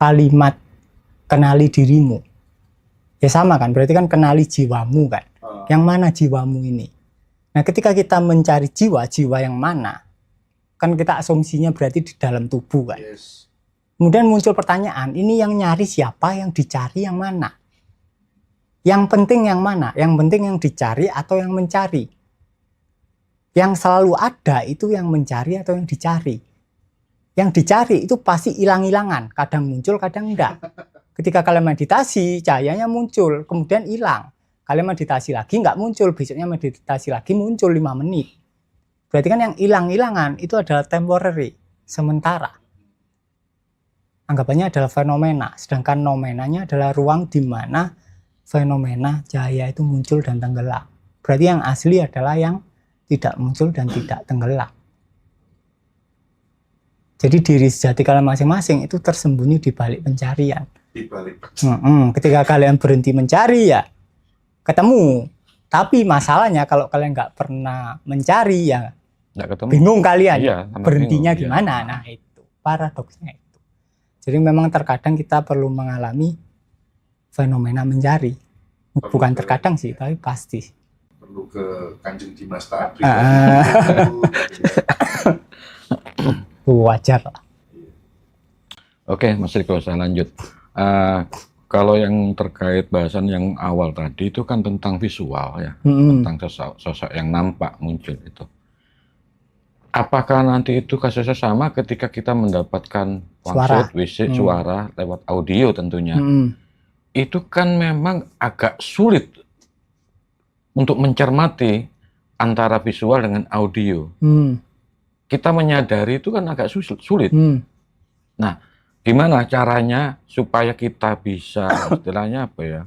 kalimat kenali dirimu. Ya sama kan, berarti kan kenali jiwamu kan. Yang mana jiwamu ini? Nah ketika kita mencari jiwa yang mana? Kan kita asumsinya berarti di dalam tubuh kan. Yes. Kemudian muncul pertanyaan, ini yang nyari siapa, yang dicari yang mana? Yang penting yang mana? Yang penting yang dicari atau yang mencari? Yang selalu ada itu yang mencari atau yang dicari? Yang dicari itu pasti hilang-hilangan, kadang muncul, kadang enggak. Ketika kalian meditasi, cahayanya muncul, kemudian hilang. Kalian meditasi lagi, enggak muncul, besoknya meditasi lagi muncul 5 menit. Berarti kan yang hilang-hilangan itu adalah temporary, sementara. Anggapannya adalah fenomena, sedangkan nomenanya adalah ruang di mana fenomena cahaya itu muncul dan tenggelam. Berarti yang asli adalah yang tidak muncul dan tidak tenggelam. Jadi diri sejati kalian masing-masing itu tersembunyi di balik pencarian. Ketika kalian berhenti mencari ya ketemu. Tapi masalahnya kalau kalian nggak pernah mencari ya bingung kalian. Iya, berhentinya bingung, gimana? Iya. Nah itu paradoksnya itu. Jadi memang terkadang kita perlu mengalami fenomena mencari. Bukan terkadang sih, tapi pasti. Perlu ke Kanjeng Dimas Taat wajar lah. Oke, Mas Riko, saya lanjut. Kalau yang terkait bahasan yang awal tadi itu kan tentang visual ya, tentang sosok yang nampak muncul itu. Apakah nanti itu kasusnya sama ketika kita mendapatkan wangsit, wisik, suara lewat audio tentunya? Itu kan memang agak sulit untuk mencermati antara visual dengan audio. Kita menyadari itu kan agak sulit. Nah, gimana caranya supaya kita bisa istilahnya apa ya,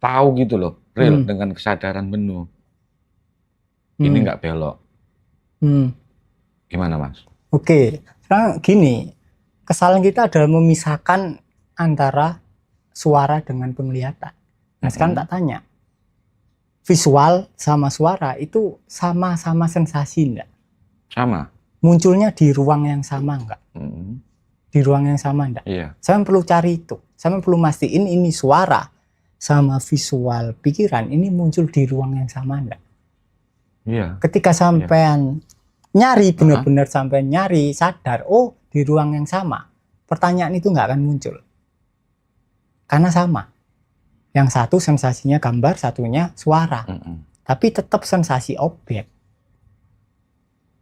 tahu gitu loh, real dengan kesadaran penuh. Ini nggak belok. Gimana Mas? Oke, sekarang gini, kesalahan kita adalah memisahkan antara suara dengan penglihatan. Nah sekarang tak tanya, visual sama suara itu sama-sama sensasi enggak? Sama. Munculnya di ruang yang sama enggak? Di ruang yang sama enggak? Iya. Saya perlu cari itu. Saya perlu mastiin ini suara sama visual pikiran ini muncul di ruang yang sama enggak? Iya. Ketika sampean nyari benar-benar sampai nyari sadar, oh di ruang yang sama, pertanyaan itu nggak akan muncul. Karena sama. Yang satu sensasinya gambar, satunya suara. Tapi tetap sensasi objek.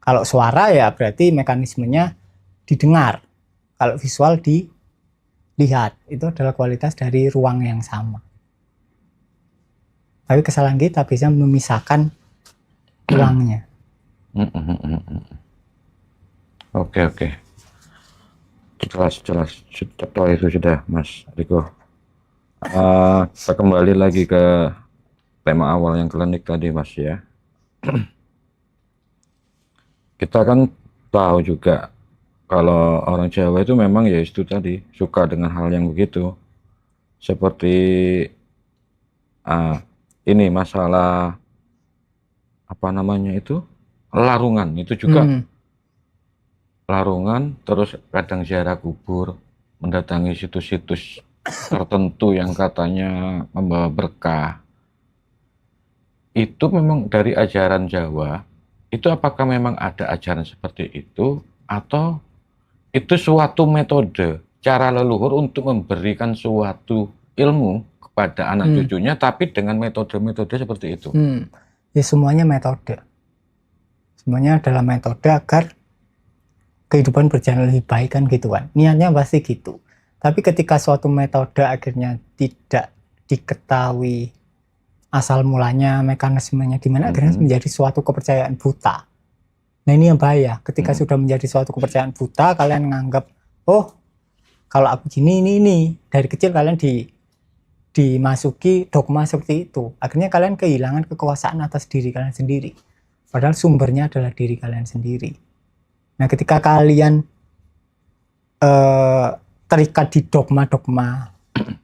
Kalau suara ya berarti mekanismenya didengar. Kalau visual dilihat. Itu adalah kualitas dari ruang yang sama. Tapi kesalahan kita bisa memisahkan ruangnya. Oke. Jelas. Contoh itu sudah Mas Riko. Kita kembali lagi ke tema awal yang klinik tadi Mas ya. Kita kan tahu juga kalau orang Jawa itu memang ya itu tadi suka dengan hal yang begitu. Seperti ini masalah apa namanya itu? Larungan itu juga. Larungan, terus kadang ziarah kubur, mendatangi situs-situs tertentu yang katanya membawa berkah. Itu memang dari ajaran Jawa. Itu apakah memang ada ajaran seperti itu atau itu suatu metode cara leluhur untuk memberikan suatu ilmu kepada anak cucunya tapi dengan metode-metode seperti itu? Ya semuanya metode. Semuanya adalah metode agar kehidupan berjalan lebih baik kan gitu kan. Niatnya pasti gitu. Tapi ketika suatu metode akhirnya tidak diketahui asal mulanya, mekanismenya gimana, akhirnya menjadi suatu kepercayaan buta. Nah ini yang bahaya. Ketika sudah menjadi suatu kepercayaan buta, kalian nganggap, oh kalau aku gini, ini. Dari kecil kalian dimasuki dogma seperti itu. Akhirnya kalian kehilangan kekuasaan atas diri kalian sendiri. Padahal sumbernya adalah diri kalian sendiri. Nah ketika kalian terikat di dogma-dogma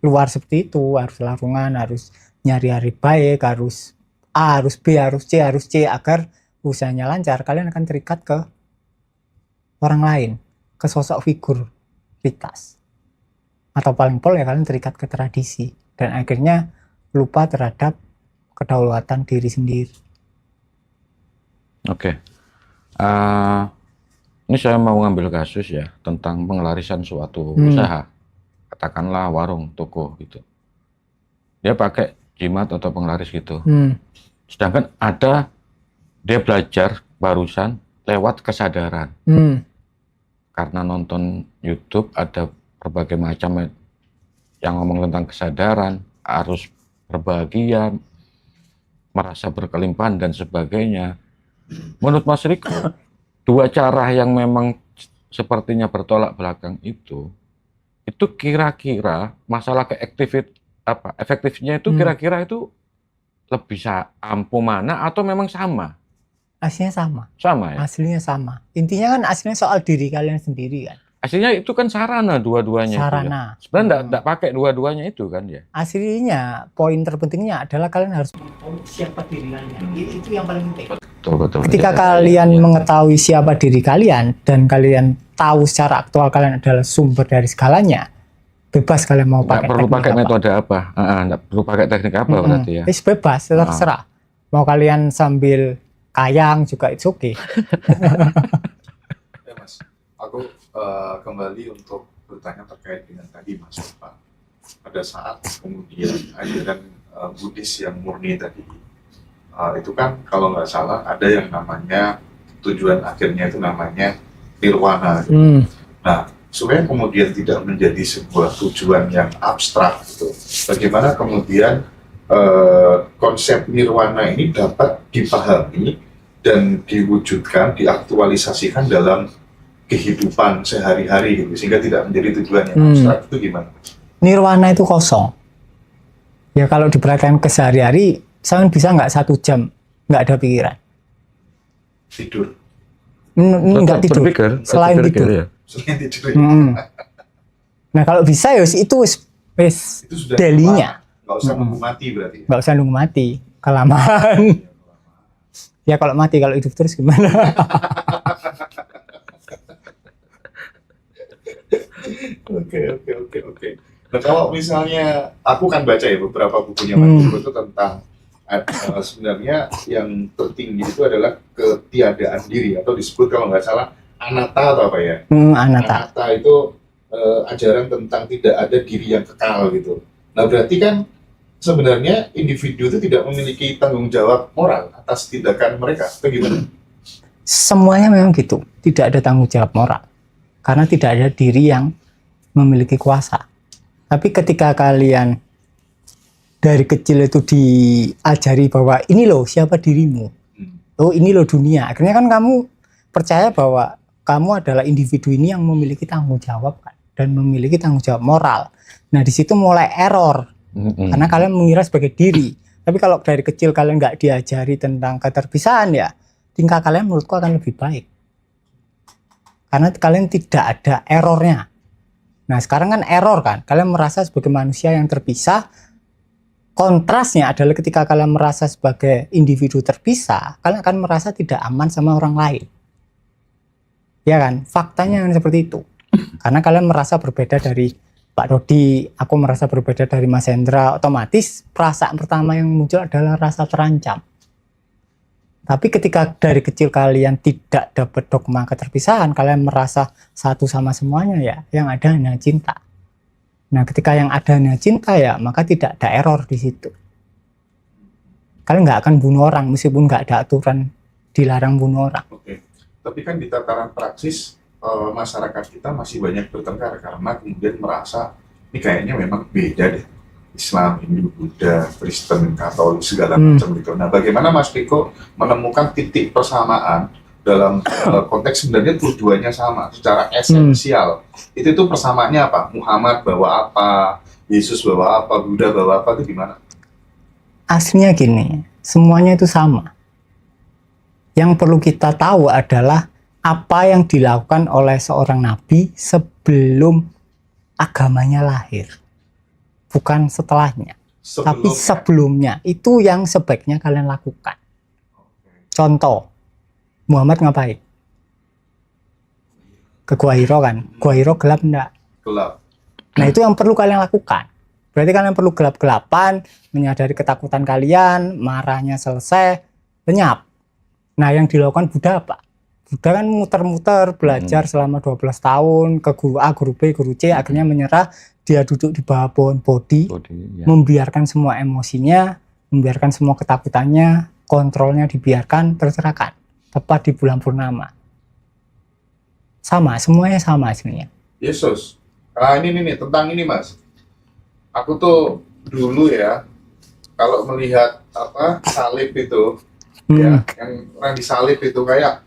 luar seperti itu, harus larungan, harus nyari hari baik, harus A, harus B, harus C, agar usahanya lancar, kalian akan terikat ke orang lain, ke sosok figuritas. atau paling pol ya kalian terikat ke tradisi dan akhirnya lupa terhadap kedaulatan diri sendiri. Oke. Ini saya mau ngambil kasus ya tentang pengelarisan suatu usaha, katakanlah warung, toko gitu. Dia pakai jimat atau penglaris gitu. Sedangkan ada dia belajar barusan lewat kesadaran. Karena nonton YouTube ada berbagai macam yang ngomong tentang kesadaran, harus berbahagia, merasa berkelimpahan dan sebagainya. Menurut Mas Riko, dua cara yang memang sepertinya bertolak belakang itu kira-kira masalah efektifnya itu kira-kira itu lebih ampuh mana atau memang sama? Aslinya sama. Sama ya? Aslinya sama. Intinya kan aslinya soal diri kalian sendiri kan. Aslinya itu kan sarana dua-duanya. Sarana. Itu ya? Sebenarnya enggak pakai dua-duanya itu kan ya? Aslinya poin terpentingnya adalah kalian harus mengetahui siapa diri kalian. Itu yang paling penting. Betul. Ketika kalian mengetahui siapa diri kalian dan kalian tahu secara aktual kalian adalah sumber dari segalanya, bebas kalian mau pakai perlu pakai apa. Metode apa? Nggak perlu pakai teknik apa berarti ya? Bebas, terserah. Mau kalian sambil kayang juga it's okay. Ya Mas, aku kembali untuk bertanya terkait dengan tadi Mas Pak. Pada saat kemudian ajaran Buddhis yang murni tadi, itu kan kalau nggak salah ada yang namanya tujuan akhirnya itu namanya nirwana. Nah, supaya kemudian tidak menjadi sebuah tujuan yang abstrak gitu, bagaimana kemudian konsep nirwana ini dapat dipahami dan diwujudkan, diaktualisasikan dalam kehidupan sehari-hari gitu, sehingga tidak menjadi tujuan yang abstrak. Itu gimana? Nirwana itu kosong. Ya kalau diperhatikan ke sehari-hari, saya bisa nggak 1 jam nggak ada pikiran. Tidur. Nggak tidur. Selain tidur. Ya? Selain tidur. Nah kalau bisa ya itu sudah daily-nya. Nggak usah nunggu mati berarti. Nggak usah nunggu mati, kelamaan. Ya kalau mati, kalau hidup terus gimana? Oke. Nah kalau misalnya aku kan baca ya beberapa bukunya Mas Riko itu tentang sebenarnya yang tertinggi itu adalah ketiadaan diri, atau disebut kalau nggak salah anatta atau apa ya? Anatta itu ajaran tentang tidak ada diri yang kekal gitu. Nah berarti kan sebenarnya individu itu tidak memiliki tanggung jawab moral atas tindakan mereka, bagaimana? Semuanya memang gitu, tidak ada tanggung jawab moral, karena tidak ada diri yang memiliki kuasa. Tapi ketika kalian dari kecil itu diajari bahwa ini loh siapa dirimu, oh ini loh dunia, akhirnya kan kamu percaya bahwa kamu adalah individu ini yang memiliki tanggung jawab kan, dan memiliki tanggung jawab moral. Nah di situ mulai error. Karena kalian mengira sebagai diri. Tapi kalau dari kecil kalian nggak diajari tentang keterpisahan ya, tingkah kalian menurutku akan lebih baik. Karena kalian tidak ada errornya. Nah sekarang kan error kan, kalian merasa sebagai manusia yang terpisah. Kontrasnya adalah ketika kalian merasa sebagai individu terpisah, kalian akan merasa tidak aman sama orang lain. Ya kan, faktanya kan seperti itu. Karena kalian merasa berbeda dari Pak Dodi, aku merasa berbeda dari Mas Hendra, otomatis perasaan pertama yang muncul adalah rasa terancam. Tapi ketika dari kecil kalian tidak dapat dogma keterpisahan, kalian merasa satu sama semuanya ya, yang ada hanya cinta. Nah ketika yang ada hanya cinta ya, maka tidak ada error di situ. Kalian nggak akan bunuh orang, meskipun nggak ada aturan dilarang bunuh orang. Oke. Tapi kan di tataran praksis, masyarakat kita masih banyak bertengkar karena kemudian merasa ini kayaknya memang beda deh, Islam, Hindu, Buddha, Kristen, Katolik, segala macam gitu. Nah bagaimana Mas Riko menemukan titik persamaan dalam konteks sebenarnya tujuannya sama secara esensial? Itu persamaannya apa? Muhammad bawa apa, Yesus bawa apa, Buddha bawa apa, itu gimana? Aslinya gini, semuanya itu sama. Yang perlu kita tahu adalah apa yang dilakukan oleh seorang nabi sebelum agamanya lahir, bukan setelahnya. Tapi sebelumnya itu yang sebaiknya kalian lakukan. Contoh, Muhammad ngapain? Ke Gua Hiro kan? Gua Hiro gelap enggak? Gelap. Nah, itu yang perlu kalian lakukan. Berarti kalian perlu gelap-gelapan, menyadari ketakutan kalian, marahnya selesai, lenyap. Nah, yang dilakukan Buddha apa? Buddha kan muter-muter belajar selama 12 tahun ke guru A, guru B, guru C, akhirnya menyerah. Dia duduk di bawah pohon Bodhi, ya. membiarkan semua emosinya, membiarkan semua ketakutannya, kontrolnya dibiarkan, tercerahkan. Tepat di bulan purnama. Sama, semuanya sama sebenarnya. Yesus. Nah ini nih tentang ini Mas. Aku tuh dulu ya, kalau melihat apa salib itu, ya, yang orang disalib itu kayak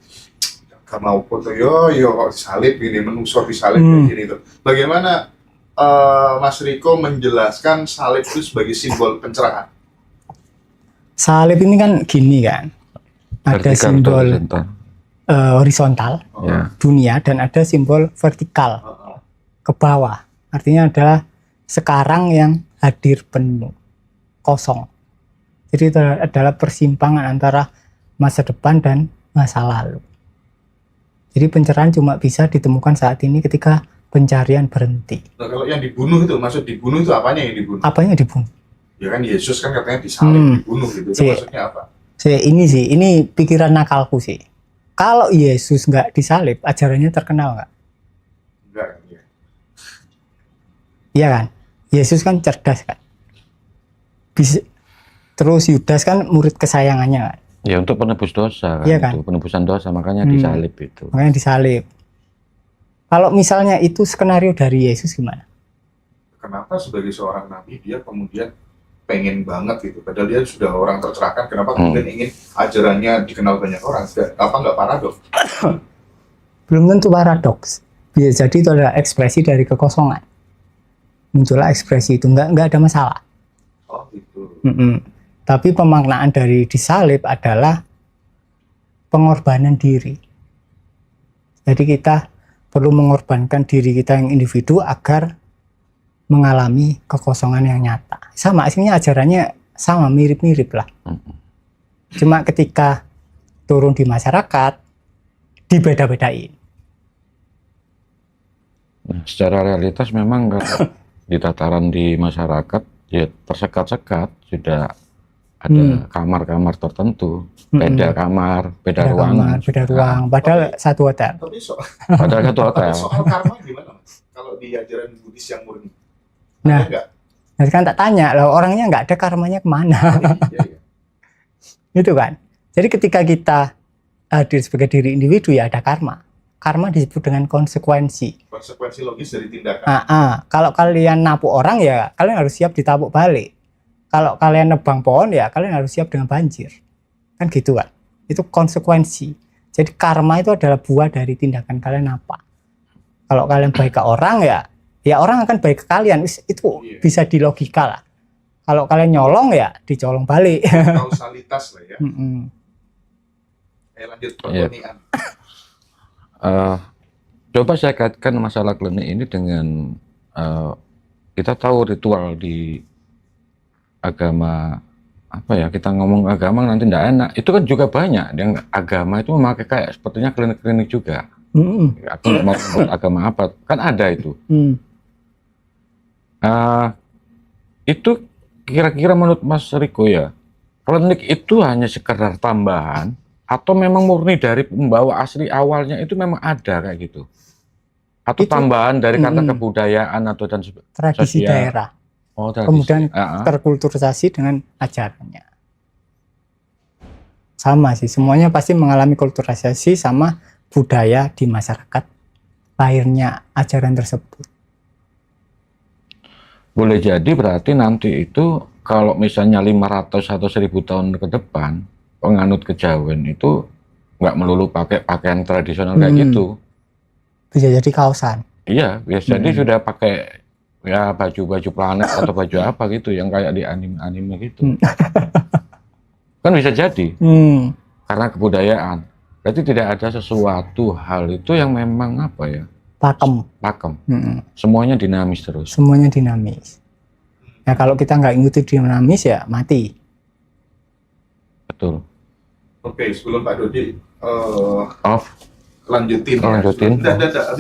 karena foto yo kok salib gini, menusuk disalib kayak gini tuh. Bagaimana Mas Riko menjelaskan salib itu sebagai simbol pencerahan? Salib ini kan gini kan, ada simbol horizontal, dunia, dan ada simbol vertikal ke bawah. Artinya adalah sekarang yang hadir penuh, kosong. Jadi itu adalah persimpangan antara masa depan dan masa lalu. Jadi pencerahan cuma bisa ditemukan saat ini ketika pencarian berhenti. Nah, kalau yang dibunuh itu, maksud dibunuh itu apanya yang dibunuh? Apanya dibunuh? Ya kan Yesus kan katanya disalib, dibunuh gitu. Itu maksudnya apa? Ini pikiran nakalku sih. Kalau Yesus nggak disalib, ajarannya terkenal nggak? Enggak, ya. Iya kan? Yesus kan cerdas kan? Terus Yudas kan murid kesayangannya kan? Ya untuk penebus dosa kan, iya kan? Itu penebusan dosa, makanya disalib itu. Makanya disalib. Kalau misalnya itu skenario dari Yesus gimana? Kenapa sebagai seorang nabi dia kemudian pengen banget gitu, padahal dia sudah orang tercerahkan, kenapa kemudian ingin ajarannya dikenal banyak orang? Apa nggak paradoks? Belum tentu paradoks. Bisa jadi itu adalah ekspresi dari kekosongan. Muncullah ekspresi itu, nggak ada masalah. Oh gitu. Tapi pemaknaan dari disalib adalah pengorbanan diri. Jadi kita perlu mengorbankan diri kita yang individu agar mengalami kekosongan yang nyata. Sama, aslinya ajarannya sama, mirip-mirip lah. Cuma ketika turun di masyarakat, dibeda-bedain. Nah, secara realitas memang di tataran di masyarakat, ya tersekat-sekat, sudah ada kamar-kamar tertentu, beda kamar, beda ruangan. Beda ruang, padahal satu hotel. Padahal satu hotel. Soal karma gimana Mas? Kalau di ajaran Buddhis yang murni? Nah, kan tak tanya, loh, orangnya nggak ada karmanya kemana? Iya. Gitu kan. Jadi ketika kita hadir sebagai diri individu ya ada karma. Karma disebut dengan konsekuensi. Konsekuensi logis dari tindakan. Kalau kalian napu orang ya kalian harus siap ditapuk balik. Kalau kalian nebang pohon ya kalian harus siap dengan banjir. Kan gitu kan. Itu konsekuensi. Jadi karma itu adalah buah dari tindakan kalian apa. Kalau kalian baik ke orang ya orang akan baik ke kalian. Itu bisa dilogika lah. Kalau kalian nyolong ya dicolong balik. Kausalitas lah ya. Lanjut pertanyaan. Coba saya kaitkan masalah klinik ini dengan kita tahu ritual di agama apa ya, kita ngomong agama nanti tidak enak, itu kan juga banyak yang agama itu memakai kayak sepertinya klinik-klinik juga. Aku nggak mau sebut agama apa, kan ada itu. Itu kira-kira menurut Mas Riko ya, klinik itu hanya sekedar tambahan atau memang murni dari pembawa asli awalnya itu memang ada kayak gitu? Atau itu, tambahan dari kata kebudayaan atau dan tradisi sosial daerah. Kemudian terkulturisasi dengan ajarannya. Sama sih, semuanya pasti mengalami kulturalisasi sama budaya di masyarakat lahirnya ajaran tersebut. Boleh jadi berarti nanti itu kalau misalnya 500 atau 1000 tahun ke depan penganut kejawen itu nggak melulu pakai pakaian tradisional kayak gitu. Bisa jadi kaosan. Iya, bisa jadi sudah pakai ya baju-baju planet atau baju apa gitu yang kayak di anime-anime gitu. Kan bisa jadi. Karena kebudayaan. Berarti tidak ada sesuatu hal itu yang memang apa ya? Pakem. Semuanya dinamis terus. Semuanya dinamis. Ya kalau kita nggak ngikuti dinamis ya mati. Betul. Oke, sebelum Pak Dodi lanjutin. Lanjutin.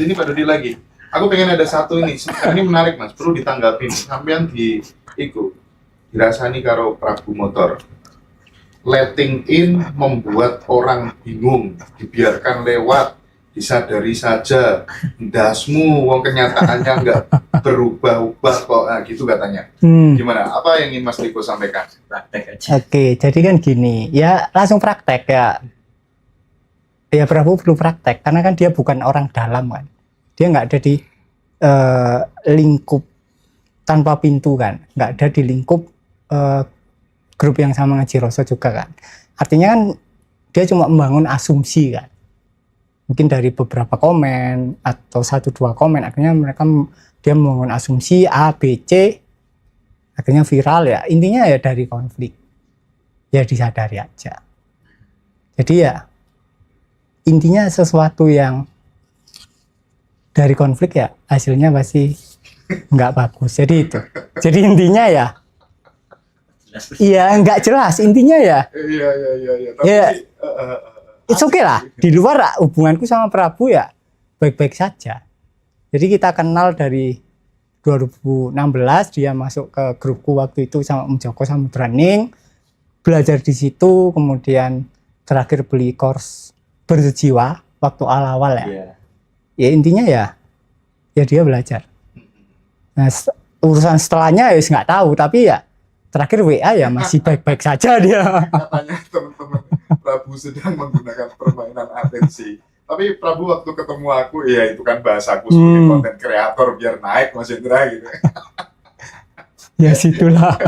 Ini Pak Dodi lagi. Aku pengen ada satu ini menarik Mas, perlu ditanggapi. Sampean dirasani karo Prabu Motor. Letting in membuat orang bingung, dibiarkan lewat, disadari saja, dasmu, wong kenyataannya nggak berubah-ubah kok, nah, gitu katanya. Gimana? Apa yang ingin Mas Riko sampaikan? Praktek aja. Oke, jadi kan gini, ya langsung praktek ya. Ya Prabu perlu praktek, karena kan dia bukan orang dalam kan. Dia nggak ada di lingkup tanpa pintu kan, nggak ada di lingkup grup yang sama Ngaji Rasa juga kan. Artinya kan dia cuma membangun asumsi kan. Mungkin dari beberapa komen atau 1-2 komen, akhirnya dia membangun asumsi A, B, C, akhirnya viral ya. Intinya ya dari konflik. Ya disadari aja. Jadi ya intinya sesuatu yang dari konflik ya hasilnya pasti nggak bagus. Jadi itu. Jadi intinya ya iya nggak jelas intinya ya. Iya. Tapi Ya, it's okay lah. Di luar hubunganku sama Prabu ya baik-baik saja. Jadi kita kenal dari 2016, dia masuk ke grupku waktu itu sama Om Joko Samudraning, belajar di situ, kemudian terakhir beli course berjiwa waktu awal ya. Iya. Ya intinya ya dia belajar. Nah, urusan setelahnya ya nggak tahu, tapi ya terakhir WA ya masih baik-baik saja dia. Katanya teman-teman Prabu sedang menggunakan permainan atensi. Tapi Prabu waktu ketemu aku, ya itu kan bahasaku sebagai konten kreator biar naik Mas Indra gitu. Ya situlah.